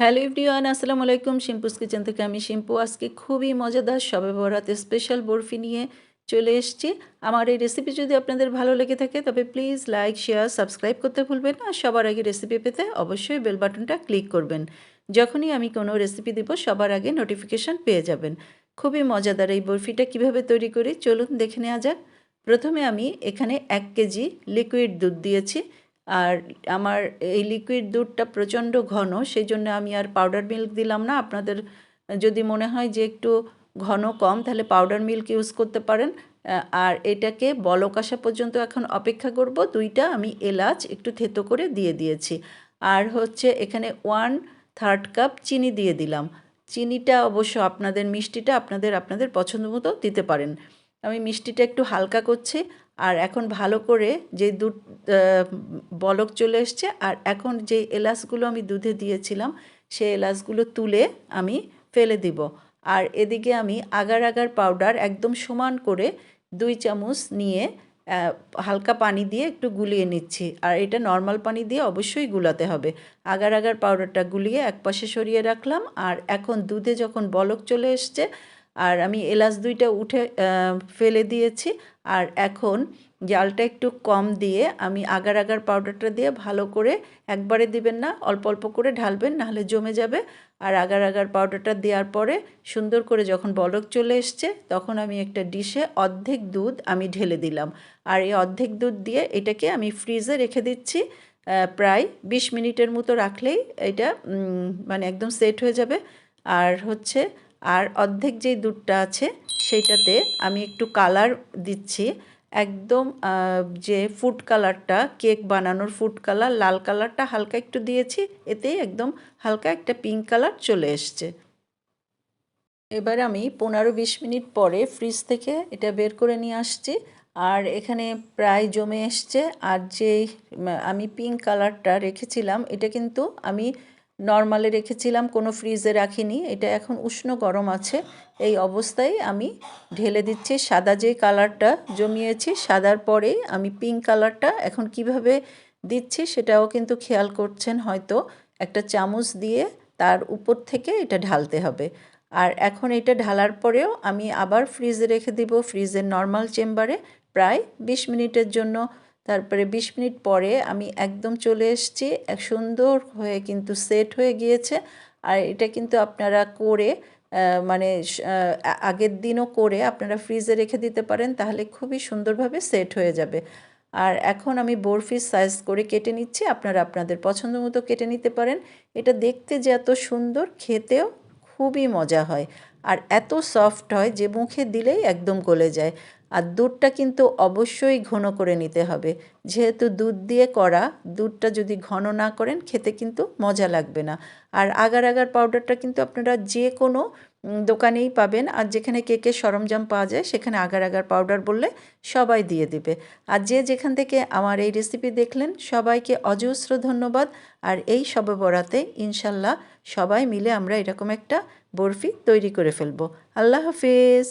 Hello everyone, আসসালামু আলাইকুম। শিম্পুস kitchen থেকে আমি শিম্পু। আজকে খুবই মজাদার শবে বরাতে স্পেশাল বরফি নিয়ে চলে এসেছি। আমার এই রেসিপি যদি আপনাদের ভালো লেগে থাকে তবে প্লিজ লাইক, শেয়ার, সাবস্ক্রাইব করতে ভুলবেন না। সবার আগে রেসিপি পেতে অবশ্যই বেল বাটনটা ক্লিক করবেন। যখনই আমি কোনো রেসিপি দিব সবার আগে নোটিফিকেশান পেয়ে যাবেন। খুবই মজাদার এই বরফিটা কিভাবে তৈরি করি চলুন দেখে নেওয়া যাক। প্রথমে আমি এখানে 1 কেজি লিকুইড দুধ দিয়েছি। আর আমার এই লিকুইড দুধটা প্রচণ্ড ঘন, সেই জন্য আমি আর পাউডার মিল্ক দিলাম না। আপনাদের যদি মনে হয় যে একটু ঘন কম তাহলে পাউডার মিল্ক ইউজ করতে পারেন। আর এটাকে বলক আসা পর্যন্ত এখন অপেক্ষা করব। 2টা আমি এলাচ একটু থেতো করে দিয়ে দিয়েছি। আর হচ্ছে এখানে 1/3 কাপ চিনি দিয়ে দিলাম। চিনিটা অবশ্য আপনাদের মিষ্টিটা আপনাদের পছন্দ মতো দিতে পারেন। আমি মিষ্টিটা একটু হালকা করছি। আর এখন ভালো করে যে দুধ বলক চলে এসছে, আর এখন যে এলাচগুলো আমি দুধে দিয়েছিলাম সেই এলাচগুলো তুলে আমি ফেলে দিব। আর এদিকে আমি আগার আগার পাউডার একদম সমান করে 2 চামচ নিয়ে হালকা পানি দিয়ে একটু গুলিয়ে নিচ্ছি। আর এটা নর্মাল পানি দিয়ে অবশ্যই গুলাতে হবে। আগার আগার পাউডারটা গুলিয়ে একপাশে সরিয়ে রাখলাম। আর এখন দুধে যখন বলক চলে এসছে আর আমি এলাচ 2টা উঠে ফেলে দিয়েছি। আর এখন জালটা একটু কম দিয়ে আমি আগার আগার পাউডারটা দিয়ে ভালো করে, একবারে দিবেন না, অল্প অল্প করে ঢালবেন, নাহলে জমে যাবে। আর আগার আগার পাউডারটা দেওয়ার পরে সুন্দর করে যখন বলক চলে এসছে তখন আমি একটা ডিশে অর্ধেক দুধ আমি ঢেলে দিলাম। আর এই অর্ধেক দুধ দিয়ে এটাকে আমি ফ্রিজে রেখে দিচ্ছি। প্রায় 20 মিনিটের মতো রাখলেই এটা মানে একদম সেট হয়ে যাবে। আর হচ্ছে আর অর্ধেক যেই দুধটা আছে সেইটাতে আমি একটু কালার দিচ্ছি। একদম যে ফুড কালারটা, কেক বানানোর ফুড কালার, লাল কালারটা হালকা একটু দিয়েছি, এতেই একদম হালকা একটা পিঙ্ক কালার চলে এসছে। এবার আমি 15-20 মিনিট পরে ফ্রিজ থেকে এটা বের করে নিয়ে আসছি। আর এখানে প্রায় জমে এসছে। আর যেই আমি পিঙ্ক কালারটা রেখেছিলাম এটা কিন্তু আমি নর্মালে রেখেছিলাম, কোনো ফ্রিজে রাখিনি। এটা এখন উষ্ণ গরম আছে। এই অবস্থায় আমি ঢেলে দিচ্ছি। সাদা যে কালারটা জমিয়েছি, সাদার পরেই আমি পিঙ্ক কালারটা এখন কিভাবে দিচ্ছি সেটাও কিন্তু খেয়াল করছেন হয়তো। একটা চামচ দিয়ে তার উপর থেকে এটা ঢালতে হবে। আর এখন এটা ঢালার পরেও আমি আবার ফ্রিজে রেখে দিব, ফ্রিজের নর্মাল চেম্বারে প্রায় 20 মিনিটের জন্য। তারপরে 20 মিনিট পরে আমি একদম চলে এসেছি, এক সুন্দর হয়ে কিন্তু সেট হয়ে গিয়েছে। আর এটা কিন্তু আপনারা করে মানে আগের দিনও করে আপনারা ফ্রিজে রেখে দিতে পারেন, তাহলে খুবই সুন্দরভাবে সেট হয়ে যাবে। আর এখন আমি বরফির সাইজ করে কেটে নিচ্ছি। আপনারা আপনাদের পছন্দ মতো কেটে নিতে পারেন। এটা দেখতে যে এত সুন্দর, খেতেও খুবই মজা হয়। আর এত সফট হয় যে মুখে দিলেই একদম গলে যায়। আর দুধটা কিন্তু অবশ্যই ঘন করে নিতে হবে, যেহেতু দুধ দিয়ে করা। দুধটা যদি ঘন না করেন খেতে কিন্তু মজা লাগবে না। আর আগার আগার পাউডারটা কিন্তু আপনারা যে কোনো দোকানেই পাবেন। আর যেখানে কেকের সরঞ্জাম পাওয়া যায় সেখানে আগার আগার পাউডার বললে সবাই দিয়ে দিবে। আর যে যেখান থেকে আমার এই রেসিপি দেখলেন সবাইকে অজস্র ধন্যবাদ। আর এই শবে বরাতে ইনশাল্লাহ সবাই মিলে আমরা এরকম একটা বরফি তৈরি করে ফেলবো। আল্লাহ হাফেজ।